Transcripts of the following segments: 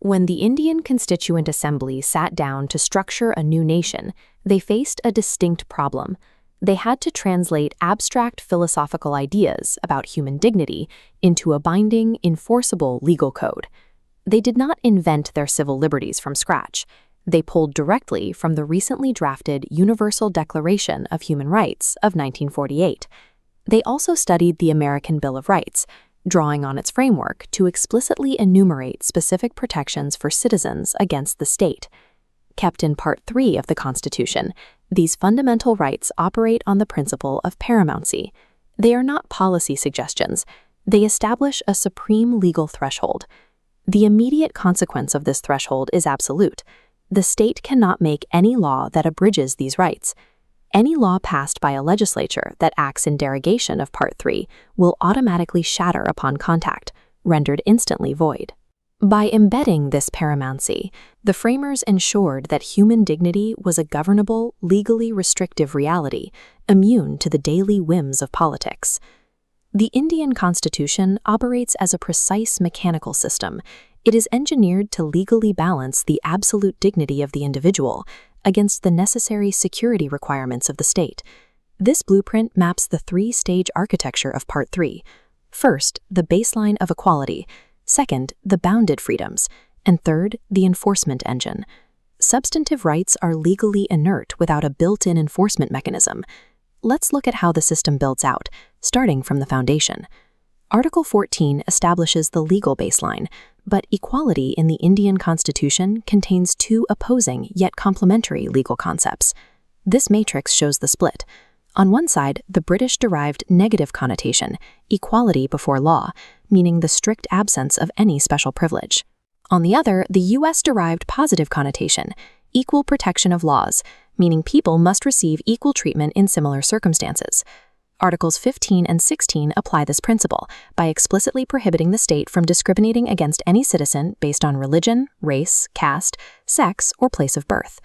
When the Indian Constituent Assembly sat down to structure a new nation, they faced a distinct problem. They had to translate abstract philosophical ideas about human dignity into a binding, enforceable legal code. They did not invent their civil liberties from scratch. They pulled directly from the recently drafted Universal Declaration of Human Rights of 1948. They also studied the American Bill of Rights, drawing on its framework to explicitly enumerate specific protections for citizens against the state. Kept in Part 3 of the Constitution, these fundamental rights operate on the principle of paramountcy. They are not policy suggestions. They establish a supreme legal threshold. The immediate consequence of this threshold is absolute. The state cannot make any law that abridges these rights. Any law passed by a legislature that acts in derogation of Part 3 will automatically shatter upon contact, rendered instantly void. By embedding this paramountcy, the framers ensured that human dignity was a governable, legally restrictive reality, immune to the daily whims of politics. The Indian Constitution operates as a precise mechanical system. It is engineered to legally balance the absolute dignity of the individual against the necessary security requirements of the state. This blueprint maps the three-stage architecture of Part 3. First, the baseline of equality. Second, the bounded freedoms. And third, the enforcement engine. Substantive rights are legally inert without a built-in enforcement mechanism. Let's look at how the system builds out, starting from the foundation. Article 14 establishes the legal baseline, but equality in the Indian Constitution contains two opposing yet complementary legal concepts. This matrix shows the split. On one side, the British-derived negative connotation, equality before law, meaning the strict absence of any special privilege. On the other, the US-derived positive connotation, equal protection of laws, meaning people must receive equal treatment in similar circumstances. Articles 15 and 16 apply this principle by explicitly prohibiting the state from discriminating against any citizen based on religion, race, caste, sex, or place of birth.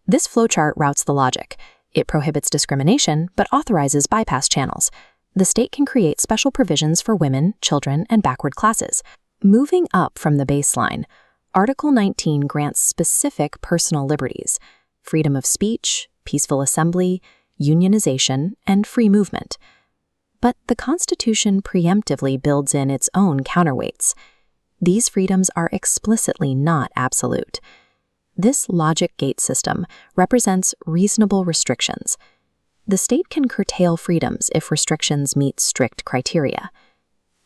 This flowchart routes the logic. It prohibits discrimination, but authorizes bypass channels. The state can create special provisions for women, children, and backward classes. Moving up from the baseline, Article 19 grants specific personal liberties: freedom of speech, peaceful assembly, unionization, and free movement. But the Constitution preemptively builds in its own counterweights. These freedoms are explicitly not absolute. This logic gate system represents reasonable restrictions. The state can curtail freedoms if restrictions meet strict criteria.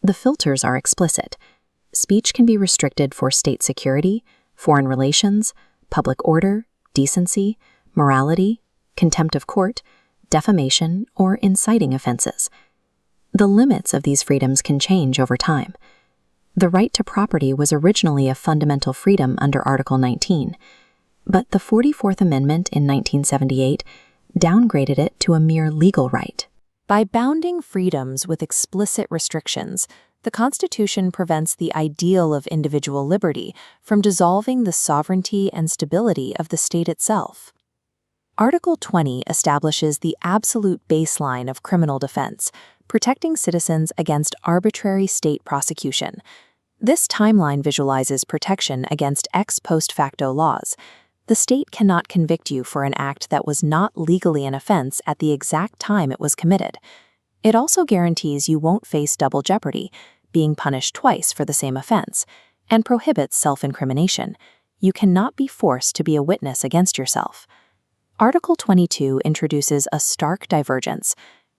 The filters are explicit. Speech can be restricted for state security, foreign relations, public order, decency, morality, contempt of court, defamation, or inciting offenses. The limits of these freedoms can change over time. The right to property was originally a fundamental freedom under Article 19, but the 44th Amendment in 1978 downgraded it to a mere legal right. By bounding freedoms with explicit restrictions, the Constitution prevents the ideal of individual liberty from dissolving the sovereignty and stability of the state itself. Article 20 establishes the absolute baseline of criminal defense, protecting citizens against arbitrary state prosecution. This timeline visualizes protection against ex post facto laws. The state cannot convict you for an act that was not legally an offense at the exact time it was committed. It also guarantees you won't face double jeopardy, being punished twice for the same offense, and prohibits self-incrimination. You cannot be forced to be a witness against yourself. Article 22 introduces a stark divergence.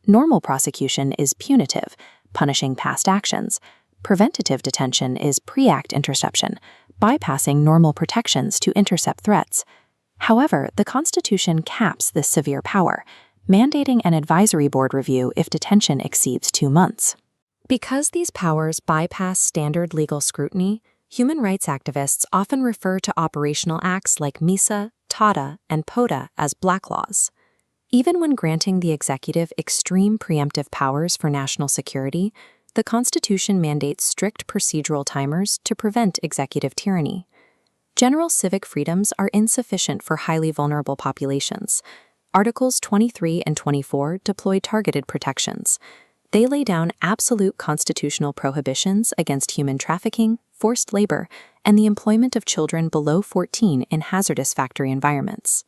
Normal prosecution is punitive, punishing past actions. Preventative detention is pre-act interception, bypassing normal protections to intercept threats. However, the Constitution caps this severe power, mandating an advisory board review if detention exceeds 2 months. Because these powers bypass standard legal scrutiny, human rights activists often refer to operational acts like MISA, TADA, and POTA as black laws. Even when granting the executive extreme preemptive powers for national security, the Constitution mandates strict procedural timers to prevent executive tyranny. General civic freedoms are insufficient for highly vulnerable populations. Articles 23 and 24 deploy targeted protections. They lay down absolute constitutional prohibitions against human trafficking, forced labor, and the employment of children below 14 in hazardous factory environments.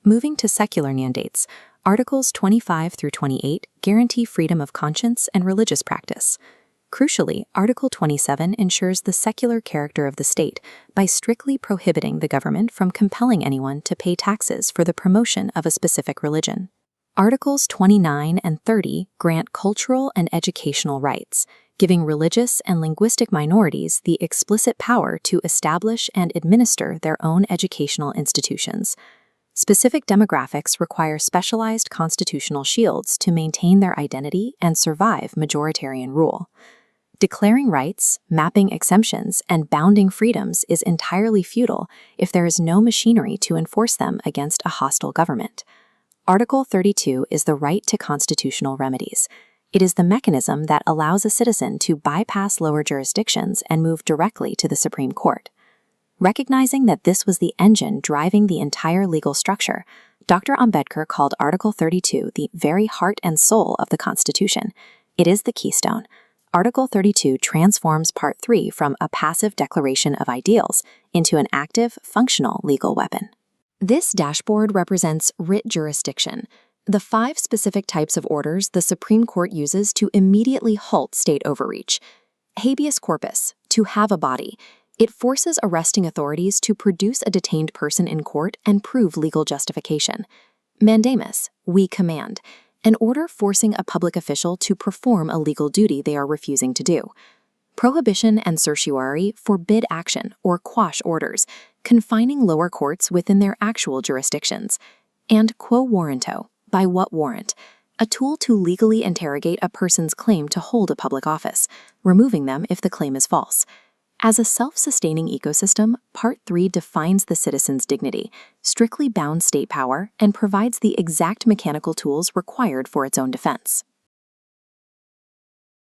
Moving to secular mandates, Articles 25 through 28 guarantee freedom of conscience and religious practice. Crucially, Article 27 ensures the secular character of the state by strictly prohibiting the government from compelling anyone to pay taxes for the promotion of a specific religion. Articles 29 and 30 grant cultural and educational rights, giving religious and linguistic minorities the explicit power to establish and administer their own educational institutions. Specific demographics require specialized constitutional shields to maintain their identity and survive majoritarian rule. Declaring rights, mapping exemptions, and bounding freedoms is entirely futile if there is no machinery to enforce them against a hostile government. Article 32 is the right to constitutional remedies. It is the mechanism that allows a citizen to bypass lower jurisdictions and move directly to the Supreme Court. Recognizing that this was the engine driving the entire legal structure, Dr. Ambedkar called Article 32 the very heart and soul of the Constitution. It is the keystone. Article 32 transforms Part 3 from a passive declaration of ideals into an active, functional legal weapon. This dashboard represents writ jurisdiction, the 5 specific types of orders the Supreme Court uses to immediately halt state overreach. Habeas corpus, to have a body. It forces arresting authorities to produce a detained person in court and prove legal justification. Mandamus, we command, an order forcing a public official to perform a legal duty they are refusing to do. Prohibition and certiorari forbid action or quash orders, confining lower courts within their actual jurisdictions. And quo warranto, by what warrant, a tool to legally interrogate a person's claim to hold a public office, removing them if the claim is false. As a self-sustaining ecosystem, Part 3 defines the citizen's dignity, strictly bounds state power, and provides the exact mechanical tools required for its own defense.